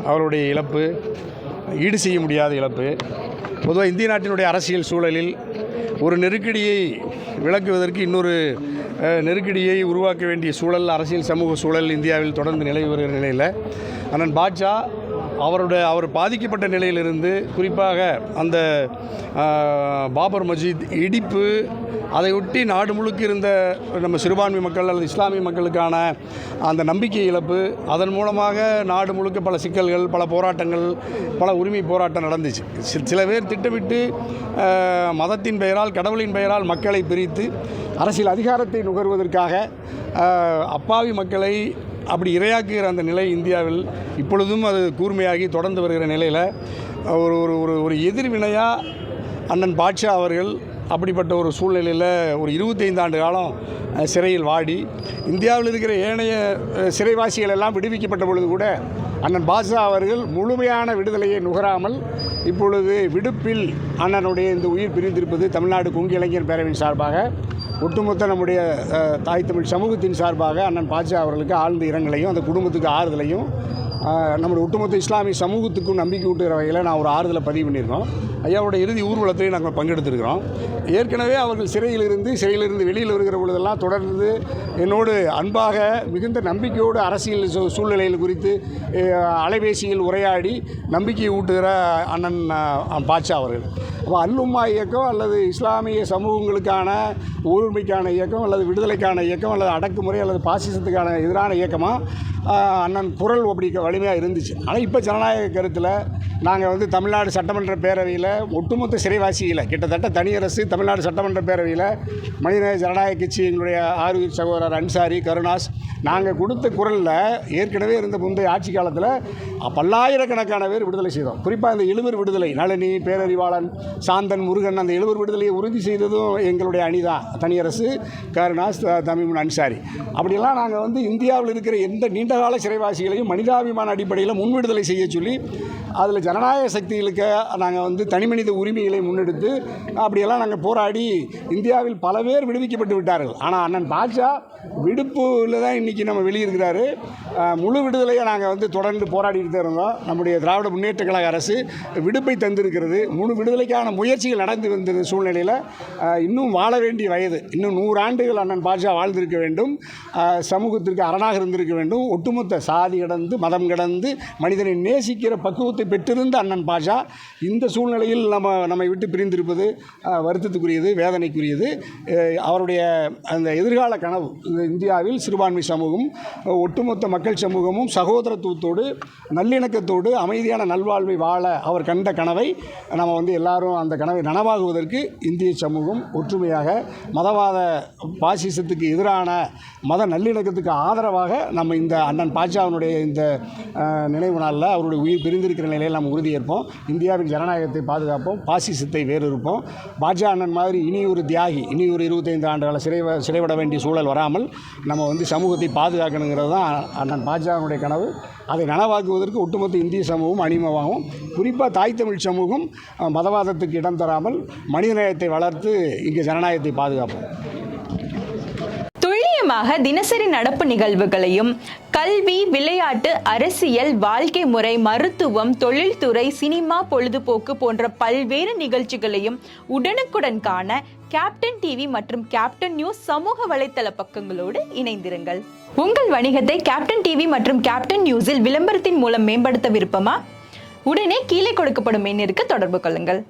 அவருடைய இழப்பு ஈடு செய்ய முடியாத இழப்பு. பொதுவாக இந்திய நாட்டினுடைய அரசியல் சூழலில் ஒரு நெருக்கடியை விளக்குவதற்கு இன்னொரு நெருக்கடியை உருவாக்க வேண்டிய சூழல், அரசியல் சமூக சூழல் இந்தியாவில் தொடர்ந்து நிலவி வருகிற நிலையில் அண்ணன் பாட்ஷா அவர் பாதிக்கப்பட்ட நிலையிலிருந்து, குறிப்பாக அந்த பாபர் மஸ்ஜித் இடிப்பு, அதை ஒட்டி நாடு முழுக்க இருந்த நம்ம சிறுபான்மை மக்கள் அல்லது இஸ்லாமிய மக்களுக்கான அந்த நம்பிக்கை இழப்பு, அதன் மூலமாக நாடு முழுக்க பல சிக்கல்கள், பல போராட்டங்கள், பல உரிமை போராட்டம் நடந்துச்சு. சில பேர் திட்டமிட்டு மதத்தின் பெயரால், கடவுளின் பெயரால் மக்களை பிரித்து அரசியல் அதிகாரத்தை நுகர்வதற்காக அப்பாவி மக்களை அப்படி இரையாக்குகிற அந்த நிலை இந்தியாவில் இப்பொழுதும் அது கூர்மையாகி தொடர்ந்து வருகிற நிலையில் ஒரு ஒரு ஒரு எதிர்வினையாக அண்ணன் பாட்ஷா அவர்கள் அப்படிப்பட்ட ஒரு சூழ்நிலையில் ஒரு 25 ஆண்டு காலம் சிறையில் வாடி, இந்தியாவில் இருக்கிற ஏனைய சிறைவாசிகள் எல்லாம் விடுவிக்கப்பட்ட பொழுது கூட அண்ணன் பாட்ஷா அவர்கள் முழுமையான விடுதலையை நுகராமல் இப்பொழுது விடுப்பில் அண்ணனுடைய இந்த உயிர் பிரிந்திருப்பது தமிழ்நாடு கொங்கு இளைஞர் பேரவையின் சார்பாக, ஒட்டுமொத்த நம்முடைய தாய் தமிழ் சமூகத்தின் சார்பாக அண்ணன் பாட்ஷா அவர்களுக்கு ஆழ்ந்த இரங்கலையும் அந்த குடும்பத்துக்கு ஆறுதலையும், நம்முடைய ஒட்டுமொத்த இஸ்லாமிய சமூகத்துக்கும் நம்பிக்கை ஊட்டுகிற வகையில் நான் ஒரு ஆறுதலை பதிவு பண்ணியிருக்கோம். ஐயாவோட இறுதி ஊர்வலத்திலையும் நாங்கள் பங்கெடுத்திருக்கிறோம். ஏற்கனவே அவர்கள் சிறையிலிருந்து வெளியில் வருகிற பொழுதெல்லாம் தொடர்ந்து என்னோடு அன்பாக, மிகுந்த நம்பிக்கையோடு அரசியல் சூழ்நிலைகள் குறித்து அலைபேசியில் உரையாடி நம்பிக்கையை ஊட்டுகிற அண்ணன் பாட்ஷா அவர்கள். அப்போ அல்-உம்மா இயக்கம் அல்லது இஸ்லாமிய சமூகங்களுக்கான ஊர்மைக்கான இயக்கம் அல்லது விடுதலைக்கான இயக்கம் அல்லது அடக்குமுறை அல்லது பாசிசத்துக்கான எதிரான இயக்கமாக அண்ணன் குரல் அப்படி வலிமையாக இருந்துச்சு. ஆனால் இப்போ ஜனநாயக கருத்தில் நாங்கள் தமிழ்நாடு சட்டமன்ற பேரவையில் ஒட்டுமொத்த சிறைவாசியில் கிட்டத்தட்ட தனியரசு தமிழ்நாடு சட்டமன்ற பேரவையில் மனிதநேய ஜனநாயக கட்சி, எங்களுடைய ஆறுயிர் சகோதரர் அன்சாரி, கருணாஸ், நாங்கள் கொடுத்த குரலில் ஏற்கனவே இருந்த முந்தைய ஆட்சி காலத்தில் பல்லாயிரக்கணக்கான பேர் விடுதலை செய்தோம். குறிப்பாக இந்த 70 விடுதலை, நளினி, பேரறிவாளன், சாந்தன், முருகன், அந்த 70 விடுதலையை உறுதி செய்ததும் எங்களுடைய அணிதான். தனியரசு, கருணாஸ், தமிழ், அன்சாரி. அப்படியெல்லாம் நாங்கள் இந்தியாவில் இருக்கிற எந்த நீண்டகால சிறைவாசிகளையும் மனிதாபிமான அடிப்படையில் முன் விடுதலை செய்ய சொல்லி, அதில் ஜனநாயக சக்திகளுக்கு நாங்கள் தனிமனித உரிமைகளை முன்னெடுத்து அப்படியெல்லாம் நாங்கள் போராடி இந்தியாவில் பல பேர் விடுவிக்கப்பட்டு விட்டார்கள். ஆனால் அண்ணன் பாட்ஷா விடுப்பில் தான் இன்றைக்கி நம்ம வெளியிருக்கிறாரு. முழு விடுதலையை நாங்கள் தொடர்ந்து போராடிட்டு தான் இருந்தோம். நம்முடைய திராவிட முன்னேற்ற கழக அரசு விடுப்பை தந்திருக்கிறது. முழு விடுதலைக்கான முயற்சிகள் நடந்து வந்த சூழ்நிலையில் இன்னும் வாழ வேண்டிய வயது, இன்னும் 100 ஆண்டுகள் அண்ணன் பாட்ஷா வாழ்ந்திருக்க வேண்டும், சமூகத்திற்கு அரணாக இருந்திருக்க வேண்டும். ஒட்டுமொத்த சாதி கடந்து, மதம் கடந்து மனிதனை நேசிக்கிற பக்குவத்தை பெற்றிருந்த அண்ணன் பாட்ஷா இந்த சூழ்நிலையில் நம்மை விட்டு பிரிந்திருப்பது வருத்தத்துக்குரியது, வேதனைக்குரியது. அவருடைய அந்த எதிர்கால கனவு, இந்தியாவில் சிறுபான்மை சமூகம், ஒட்டுமொத்த மக்கள் சமூகமும் சகோதரத்துவத்தோடு, நல்லிணக்கத்தோடு, அமைதியான நல்வாழ்வை வாழ அவர் கண்ட கனவை நம்ம எல்லாரும் அந்த கனவை நனவாகுவதற்கு இந்திய சமூகம் ஒற்றுமையாக, மதவாத பாசிசத்துக்கு எதிரான மத நல்லிணக்கத்துக்கு ஆதரவாக நம்ம இந்த அண்ணன் பாட்ஷாவினுடைய இந்த நினைவு நாளில் அவருடைய உயிர் பிரிந்திருக்கிற நிலையில் நம்ம உறுதியேற்போம். இந்தியாவின் ஜனநாயகத்தை பாதுகாப்போம், பாசிசத்தை வேறறுப்போம். பாட்ஷா அண்ணன் மாதிரி இனி ஒரு தியாகி, இனி ஒரு 25 ஆண்டுகளை சிறைவிட வேண்டிய சூழல் வராமல் நம்ம சமூகத்தை பாதுகாக்கணுங்கிறது தான் அண்ணன் பாட்ஷாவினுடைய கனவு. அதை நனவாக்குவதற்கு ஒட்டுமொத்த இந்திய சமூகம் அணிமமாகும். குறிப்பாக தாய் தமிழ் சமூகம் மதவாதத்துக்கு இடம் தராமல் மனிதநேயத்தை வளர்த்து இங்கே ஜனநாயகத்தை பாதுகாப்போம். துல்லியமாக தினசரி நடப்பு நிகழ்வுகளையும் கல்வி, விளையாட்டு, அரசியல், வாழ்க்கை முறை, மருத்துவம், தொழில்துறை, சினிமா, பொழுதுபோக்கு போன்ற பல்வேறு நிகழ்ச்சிகளையும் உடனுக்குடன் காண கேப்டன் டிவி மற்றும் கேப்டன் நியூஸ் சமூக வலைத்தள பக்கங்களோடு இணைந்திருங்கள். உங்கள் வணிகத்தை கேப்டன் டிவி மற்றும் கேப்டன் நியூஸில் விளம்பரத்தின் மூலம் மேம்படுத்த விருப்பமா? உடனே கீழே கொடுக்கப்படும் எண்ணிற்கு தொடர்பு கொள்ளுங்கள்.